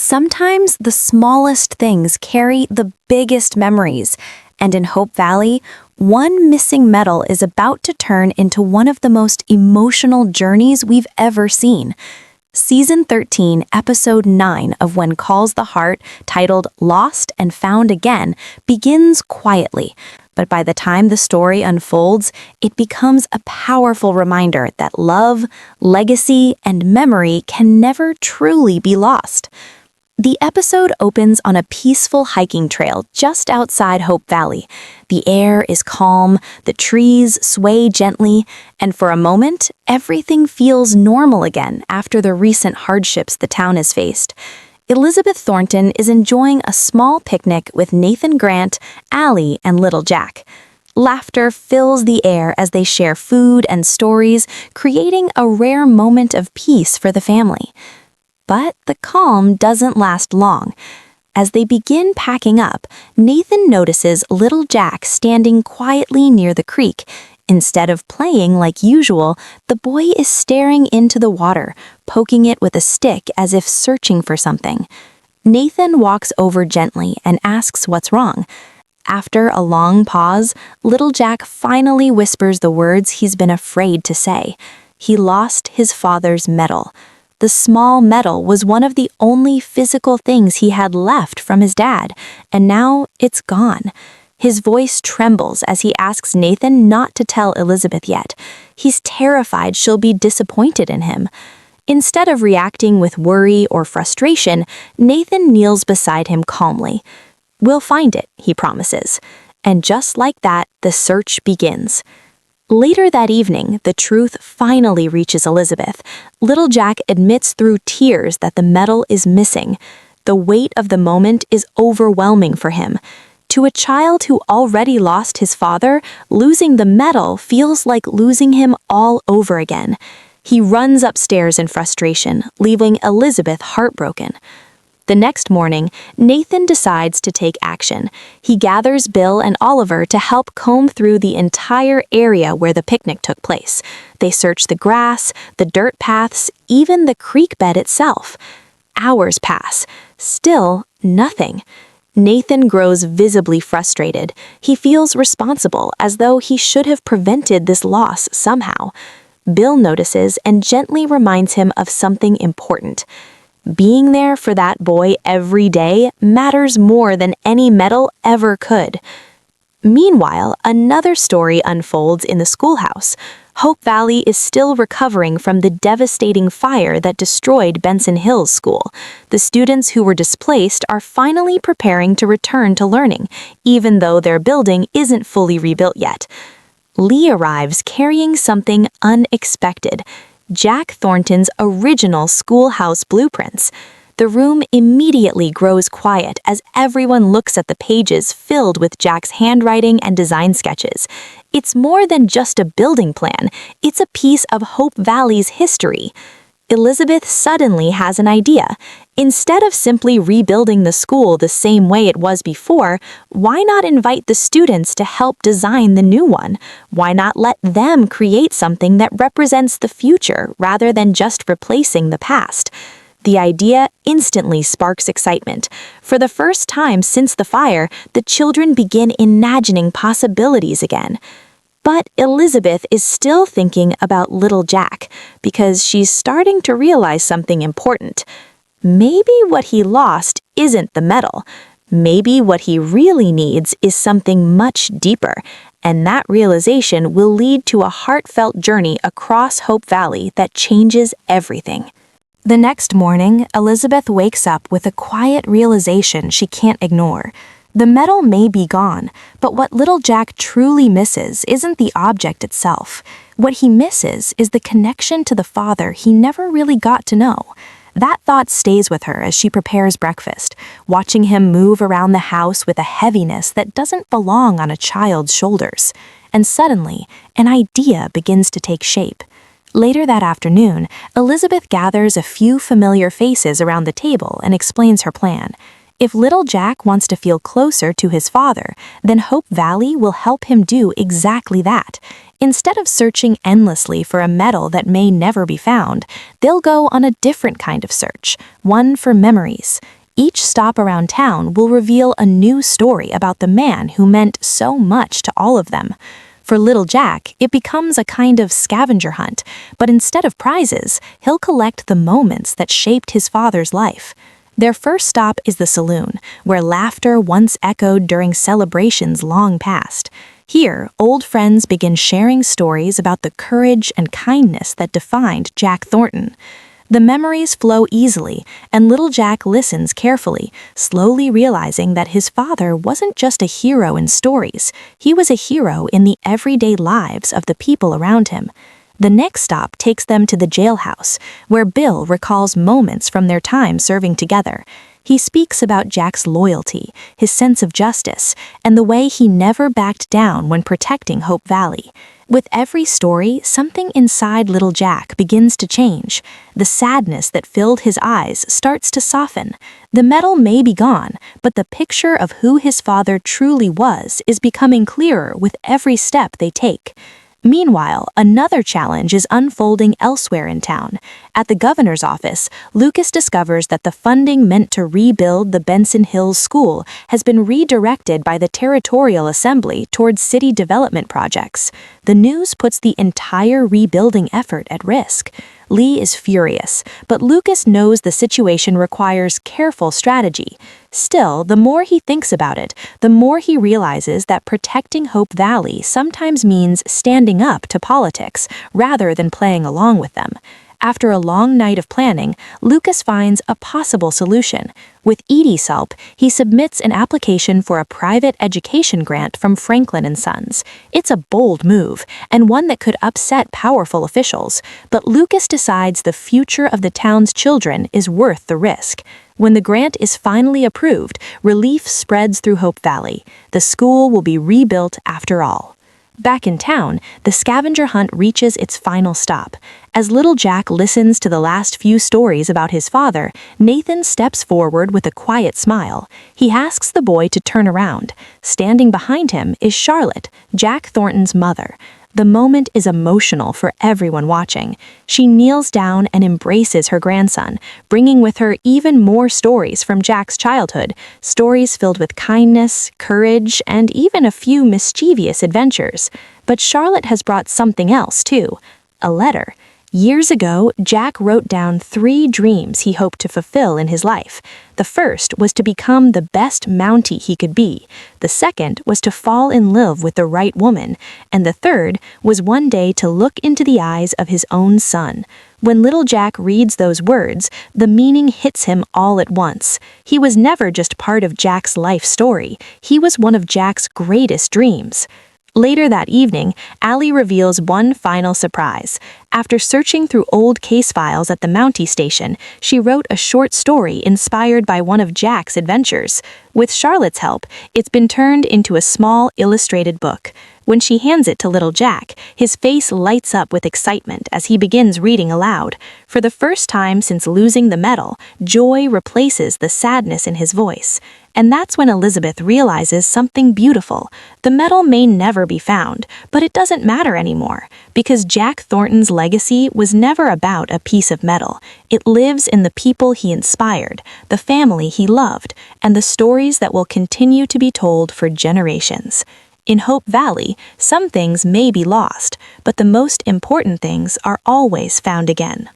Sometimes the smallest things carry the biggest memories, and in Hope Valley, one missing medal is about to turn into one of the most emotional journeys we've ever seen. Season 13, Episode 9 of When Calls the Heart, titled Lost and Found Again, begins quietly, but by the time the story unfolds, it becomes a powerful reminder that love, legacy, and memory can never truly be lost. The episode opens on a peaceful hiking trail just outside Hope Valley. The air is calm, the trees sway gently, and for a moment, everything feels normal again after the recent hardships the town has faced. Elizabeth Thornton is enjoying a small picnic with Nathan Grant, Allie, and little Jack. Laughter fills the air as they share food and stories, creating a rare moment of peace for the family. But the calm doesn't last long. As they begin packing up, Nathan notices little Jack standing quietly near the creek. Instead of playing like usual, the boy is staring into the water, poking it with a stick as if searching for something. Nathan walks over gently and asks what's wrong. After a long pause, little Jack finally whispers the words he's been afraid to say. He lost his father's medal. The small medal was one of the only physical things he had left from his dad, and now it's gone. His voice trembles as he asks Nathan not to tell Elizabeth yet. He's terrified she'll be disappointed in him. Instead of reacting with worry or frustration, Nathan kneels beside him calmly. "We'll find it," he promises. And just like that, the search begins. Later that evening, the truth finally reaches Elizabeth. Little Jack admits through tears that the medal is missing. The weight of the moment is overwhelming for him. To a child who already lost his father, losing the medal feels like losing him all over again. He runs upstairs in frustration, leaving Elizabeth heartbroken. The next morning, Nathan decides to take action. He gathers Bill and Oliver to help comb through the entire area where the picnic took place. They search the grass, the dirt paths, even the creek bed itself. Hours pass. Still, nothing. Nathan grows visibly frustrated. He feels responsible, as though he should have prevented this loss somehow. Bill notices and gently reminds him of something important. Being there for that boy every day matters more than any medal ever could. Meanwhile, another story unfolds in the schoolhouse. Hope Valley is still recovering from the devastating fire that destroyed Benson Hills School. The students who were displaced are finally preparing to return to learning, even though their building isn't fully rebuilt yet. Lee arrives carrying something unexpected: Jack Thornton's original schoolhouse blueprints. The room immediately grows quiet as everyone looks at the pages filled with Jack's handwriting and design sketches. It's more than just a building plan, it's a piece of Hope Valley's history. Elizabeth suddenly has an idea. Instead of simply rebuilding the school the same way it was before, why not invite the students to help design the new one? Why not let them create something that represents the future rather than just replacing the past? The idea instantly sparks excitement. For the first time since the fire, the children begin imagining possibilities again. But Elizabeth is still thinking about little Jack, because she's starting to realize something important. Maybe what he lost isn't the medal. Maybe what he really needs is something much deeper, and that realization will lead to a heartfelt journey across Hope Valley that changes everything. The next morning, Elizabeth wakes up with a quiet realization she can't ignore. The medal may be gone, but what little Jack truly misses isn't the object itself. What he misses is the connection to the father he never really got to know. That thought stays with her as she prepares breakfast, watching him move around the house with a heaviness that doesn't belong on a child's shoulders. And suddenly, an idea begins to take shape. Later that afternoon, Elizabeth gathers a few familiar faces around the table and explains her plan. If little Jack wants to feel closer to his father, then Hope Valley will help him do exactly that. Instead of searching endlessly for a medal that may never be found, they'll go on a different kind of search, one for memories. Each stop around town will reveal a new story about the man who meant so much to all of them. For little Jack, it becomes a kind of scavenger hunt, but instead of prizes, he'll collect the moments that shaped his father's life. Their first stop is the saloon, where laughter once echoed during celebrations long past. Here, old friends begin sharing stories about the courage and kindness that defined Jack Thornton. The memories flow easily, and little Jack listens carefully, slowly realizing that his father wasn't just a hero in stories, he was a hero in the everyday lives of the people around him. The next stop takes them to the jailhouse, where Bill recalls moments from their time serving together. He speaks about Jack's loyalty, his sense of justice, and the way he never backed down when protecting Hope Valley. With every story, something inside little Jack begins to change. The sadness that filled his eyes starts to soften. The medal may be gone, but the picture of who his father truly was is becoming clearer with every step they take. Meanwhile, another challenge is unfolding elsewhere in town. At the governor's office, Lucas discovers that the funding meant to rebuild the Benson Hills School has been redirected by the Territorial Assembly towards city development projects. The news puts the entire rebuilding effort at risk. Lee is furious, but Lucas knows the situation requires careful strategy. Still, the more he thinks about it, the more he realizes that protecting Hope Valley sometimes means standing up to politics rather than playing along with them. After a long night of planning, Lucas finds a possible solution. With Edie's help, he submits an application for a private education grant from Franklin & Sons. It's a bold move, and one that could upset powerful officials, but Lucas decides the future of the town's children is worth the risk. When the grant is finally approved, relief spreads through Hope Valley. The school will be rebuilt after all. Back in town, the scavenger hunt reaches its final stop. As little Jack listens to the last few stories about his father, Nathan steps forward with a quiet smile. He asks the boy to turn around. Standing behind him is Charlotte, Jack Thornton's mother. The moment is emotional for everyone watching. She kneels down and embraces her grandson, bringing with her even more stories from Jack's childhood, stories filled with kindness, courage, and even a few mischievous adventures. But Charlotte has brought something else, too. A letter. Years ago, Jack wrote down 3 dreams he hoped to fulfill in his life. The first was to become the best Mountie he could be. The second was to fall in love with the right woman. And the third was one day to look into the eyes of his own son. When little Jack reads those words, the meaning hits him all at once. He was never just part of Jack's life story. He was one of Jack's greatest dreams. Later that evening, Allie reveals one final surprise. After searching through old case files at the Mountie station, she wrote a short story inspired by one of Jack's adventures. With Charlotte's help, it's been turned into a small illustrated book. When she hands it to little Jack, his face lights up with excitement as he begins reading aloud. For the first time since losing the medal, joy replaces the sadness in his voice. And that's when Elizabeth realizes something beautiful. The medal may never be found, but it doesn't matter anymore, because Jack Thornton's legacy was never about a piece of metal. It lives in the people he inspired, the family he loved, and the stories that will continue to be told for generations. In Hope Valley, some things may be lost, but the most important things are always found again.